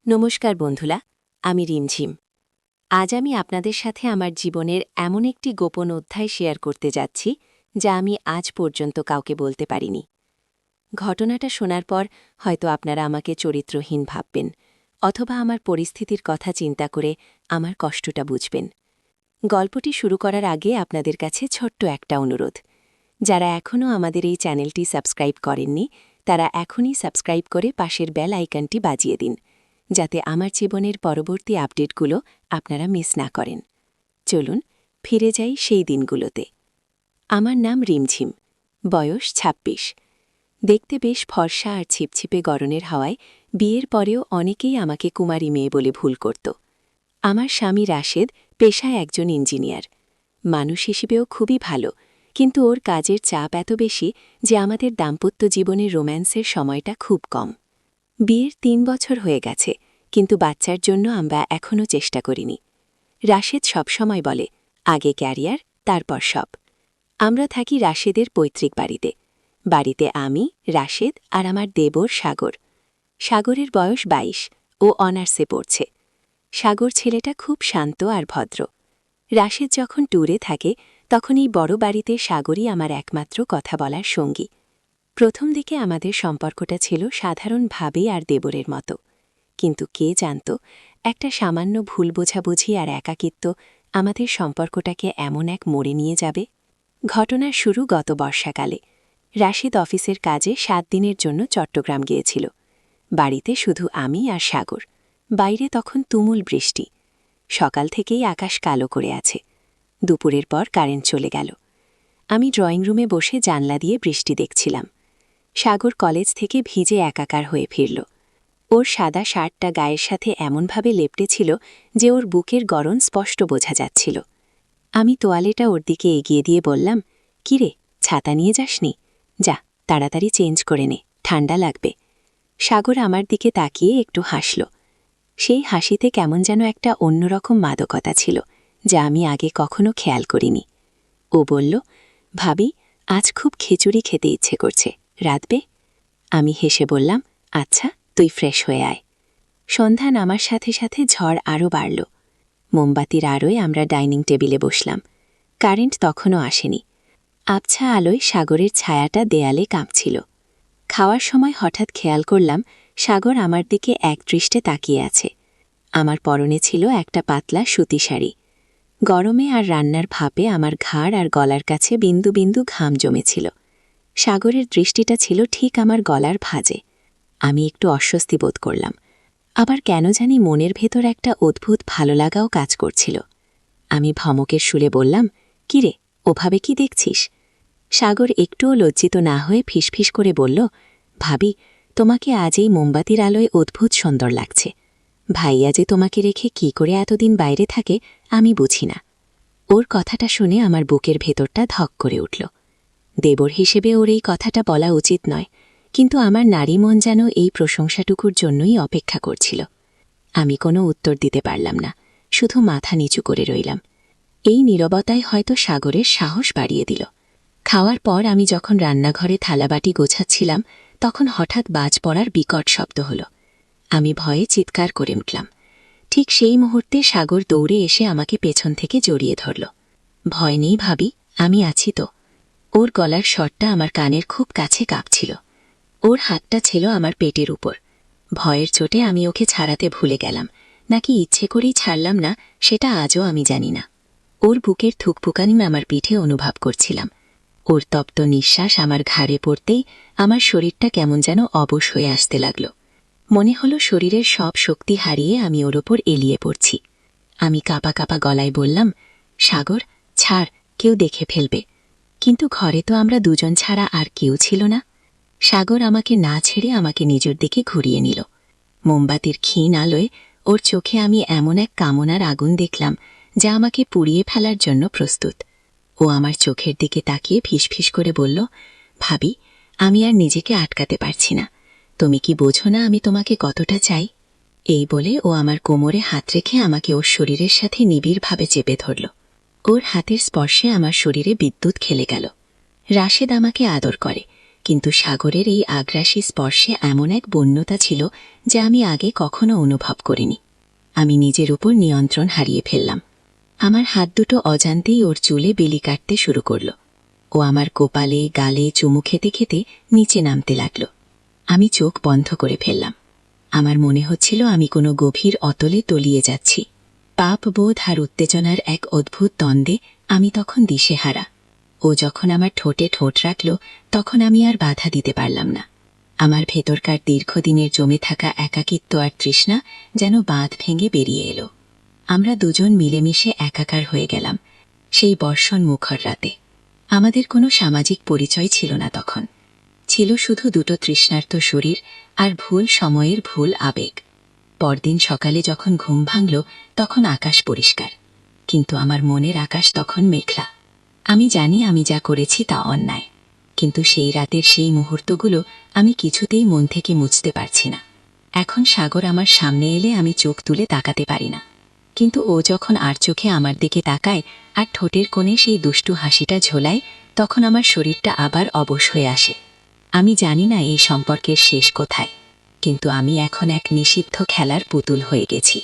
নমস্কার বন্ধুরা, আমি রিমঝিম। আজ আমি আপনাদের সাথে আমার জীবনের এমন একটি গোপন অধ্যায় শেয়ার করতে যাচ্ছি যা আমি আজ পর্যন্ত কাউকে বলতে পারিনি। ঘটনাটা শোনার পর হয়তো আপনারা আমাকে চরিত্রহীন ভাববেন, অথবা আমার পরিস্থিতির কথা চিন্তা করে আমার কষ্টটা বুঝবেন। গল্পটি শুরু করার আগে আপনাদের কাছে ছোট্ট একটা অনুরোধ। যারা এখনও আমাদের এই চ্যানেলটি সাবস্ক্রাইব করেননি, তারা এখনই সাবস্ক্রাইব করে পাশের বেল আইকনটি বাজিয়ে দিন, যাতে আমার জীবনের পরবর্তী আপডেটগুলো আপনারা মিস না করেন। চলুন ফিরে যাই সেই দিনগুলোতে। আমার নাম রিমঝিম, বয়স ২৬। দেখতে বেশ ফর্সা আর ছিপছিপে গরনের হাওয়ায় বিয়ের পরেও অনেকেই আমাকে কুমারী মেয়ে বলে ভুল করত। আমার স্বামী রাশেদ পেশায় একজন ইঞ্জিনিয়ার, মানুষ হিসেবেও খুবই ভালো, কিন্তু ওর কাজের চাপ এত বেশি যে আমাদের দাম্পত্য জীবনের রোম্যান্সের সময়টা খুব কম। বিয়ের ৩ বছর হয়ে গেছে, কিন্তু বাচ্চার জন্য আমরা এখনও চেষ্টা করিনি। রাশেদ সবসময় বলে, আগে ক্যারিয়ার, তারপর সব। আমরা থাকি রাশেদের পৈতৃক বাড়িতে আমি, রাশেদ আর আমার দেবর সাগর। সাগরের বয়স ২২, ও অনার্সে পড়ছে। সাগর ছেলেটা খুব শান্ত আর ভদ্র। রাশেদ যখন ট্যুরে থাকে তখন এই বড় বাড়িতে সাগরই আমার একমাত্র কথা বলার সঙ্গী। প্রথম দিকে আমাদের সম্পর্কটা ছিল সাধারণ ভাবে আর দেবরের মতো, কিন্তু কে জানত একটা সামান্য ভুল বোঝাবুঝি আর একাকিত্ব আমাদের সম্পর্কটাকে এমন এক মোড়ে নিয়ে যাবে। ঘটনার শুরু গত বর্ষাকালে। রাশেদ অফিসের কাজে ৭ দিনের জন্য চট্টগ্রাম গিয়েছিল। বাড়িতে শুধু আমি আর সাগর। বাইরে তখন তুমুল বৃষ্টি। সকাল থেকেই আকাশ কালো করে আছে। দুপুরের পর কারেন্ট চলে গেল। আমি ড্রয়িং রুমে বসে জানলা দিয়ে বৃষ্টি দেখছিলাম। সাগর কলেজ থেকে ভিজে একাকার হয়ে ফিরল। ওর সাদা শার্টটা গায়ের সাথে এমনভাবে লেপটেছিল যে ওর বুকের গড়ন স্পষ্ট বোঝা যাচ্ছিল। আমি তোয়ালেটা ওর দিকে এগিয়ে দিয়ে বললাম, কিরে, ছাতা নিয়ে যাসনি? যা, তাড়াতাড়ি চেঞ্জ করে নে, ঠান্ডা লাগবে। সাগর আমার দিকে তাকিয়ে একটু হাসল। সেই হাসিতে কেমন যেন একটা অন্যরকম মাদকতা ছিল, যা আমি আগে কখনো খেয়াল করিনি। ও বলল, ভাবি, আজ খুব খিচুড়ি খেতে ইচ্ছে করছে, রাঁধবে? আমি হেসে বললাম, আচ্ছা, তুই ফ্রেশ হয়ে আয়। সন্ধ্যা নামার সাথে সাথে ঝড় আরও বাড়ল। মোমবাতির আলোয় আমরা ডাইনিং টেবিলে বসলাম। কারেন্ট তখনও আসেনি। আবছা আলোয় সাগরের ছায়াটা দেয়ালে কাঁপছিল। খাওয়ার সময় হঠাৎ খেয়াল করলাম সাগর আমার দিকে একদৃষ্টে তাকিয়ে আছে। আমার পরনে ছিল একটা পাতলা সুতি শাড়ি। গরমে আর রান্নার ভাপে আমার ঘাড় আর গলার কাছে বিন্দু বিন্দু ঘাম জমেছিল। সাগরের দৃষ্টিটা ছিল ঠিক আমার গলার ভাঁজে। আমি একটু অস্বস্তি বোধ করলাম। আবার কেন জানি মনের ভেতর একটা অদ্ভুত ভালো লাগাও কাজ করছিল। আমি ভমকের সুরে বললাম, কিরে, ওভাবে কি দেখছিস? সাগর একটুও লজ্জিত না হয়ে ফিসফিস করে বলল, ভাবি, তোমাকে আজ এই মোমবাতির আলোয় অদ্ভুত সুন্দর লাগছে। ভাইয়া যে তোমাকে রেখে কি করে এতদিন বাইরে থাকে আমি বুঝি না। ওর কথাটা শুনে আমার বুকের ভেতরটা ধক করে উঠল। দেবর হিসেবে ওর এই কথাটা বলা উচিত নয়, কিন্তু আমার নারী মন যেন এই প্রশংসাটুকুর জন্যই অপেক্ষা করছিল। আমি কোনো উত্তর দিতে পারলাম না, শুধু মাথা নিচু করে রইলাম। এই নীরবতায় হয়তো সাগরের সাহস বাড়িয়ে দিল। খাওয়ার পর আমি যখন রান্নাঘরে থালাবাটি গোছাচ্ছিলাম তখন হঠাৎ বাজ পড়ার বিকট শব্দ হল। আমি ভয়ে চিৎকার করে উঠলাম। ঠিক সেই মুহূর্তে সাগর দৌড়ে এসে আমাকে পেছন থেকে জড়িয়ে ধরল। ভয় নেই ভাবি, আমি আছি তো। ওর গলার স্বরটা আমার কানের খুব কাছে কাঁপছিল। ওর হাতটা ছিল আমার পেটের উপর। ভয়ের চোটে আমি ওকে ছাড়াতে ভুলে গেলাম, নাকি ইচ্ছে করেই ছাড়লাম না সেটা আজও আমি জানি না। ওর বুকের থুকপুকানি আমার পিঠে অনুভব করছিলাম। ওর তপ্ত নিঃশ্বাস আমার ঘাড়ে পড়তেই আমার শরীরটা কেমন যেন অবশ হয়ে আসতে লাগল। মনে হলো শরীরের সব শক্তি হারিয়ে আমি ওর ওপর এলিয়ে পড়ছি। আমি কাঁপা কাঁপা গলায় বললাম, সাগর, ছাড়, কেউ দেখে ফেলবে। কিন্তু ঘরে তো আমরা দুজন ছাড়া আর কেউ ছিল না। সাগর আমাকে না ছেড়ে আমাকে নিজের দিকে ঘুরিয়ে নিল। মোমবাতির ক্ষীণ আলোয় ওর চোখে আমি এমন এক কামনার আগুন দেখলাম যা আমাকে পুড়িয়ে ফেলার জন্য প্রস্তুত। ও আমার চোখের দিকে তাকিয়ে ফিসফিস করে বলল, ভাবি, আমি আর নিজেকে আটকাতে পারছি না। তুমি কি বোঝো না আমি তোমাকে কতটা চাই? এই বলে ও আমার কোমরে হাত রেখে আমাকে ওর শরীরের সাথে নিবিড়ভাবে চেপে ধরল। ওর হাতের স্পর্শে আমার শরীরে বিদ্যুৎ খেলে গেল। রাশেদ আমাকে আদর করে, কিন্তু সাগরের এই আগ্রাসী স্পর্শে এমন এক বন্যতা ছিল যা আমি আগে কখনো অনুভব করিনি। আমি নিজের উপর নিয়ন্ত্রণ হারিয়ে ফেললাম। আমার হাত দুটো অজান্তেই ওর চুলে বেলি কাটতে শুরু করল। ও আমার কপালে গালে চুমু খেতে খেতে নিচে নামতে লাগল। আমি চোখ বন্ধ করে ফেললাম। আমার মনে হচ্ছিল আমি কোনো গভীর অতলে তলিয়ে যাচ্ছি। পাপ বোধ আর উত্তেজনার এক অদ্ভুত দ্বন্দ্বে আমি তখন দিশেহারা। ও যখন আমার ঠোঁটে ঠোঁট রাখল তখন আমি আর বাধা দিতে পারলাম না। আমার ভেতরকার দীর্ঘদিনের জমে থাকা একাকিত্ব আর তৃষ্ণা যেন বাঁধ ভেঙে বেরিয়ে এলো। আমরা দুজন মিলেমিশে একাকার হয়ে গেলাম সেই বর্ষণ মুখর রাতে। আমাদের কোনো সামাজিক পরিচয় ছিল না তখন। ছিল শুধু দুটো তৃষ্ণার্ত শরীর আর ভুল সময়ের ভুল আবেগ। পরদিন সকালে যখন ঘুম ভাঙল তখন আকাশ পরিষ্কার, কিন্তু আমার মনের আকাশ তখন মেঘলা। আমি জানি আমি যা করেছি তা অন্যায়, কিন্তু সেই রাতের সেই মুহূর্তগুলো আমি কিছুতেই মন থেকে মুছতে পারছি না। এখন সাগর আমার সামনে এলে আমি চোখ তুলে তাকাতে পারি না, কিন্তু ও যখন আর চোখে আমার দিকে তাকায় আর ঠোঁটের কোণে সেই দুষ্টু হাসিটা ঝোলায়, তখন আমার শরীরটা আবার অবশ হয়ে আসে। আমি জানি না এই সম্পর্কের শেষ কোথায়, কিন্তু আমি এখন এক নিষিদ্ধ খেলার পুতুল হয়ে গেছি।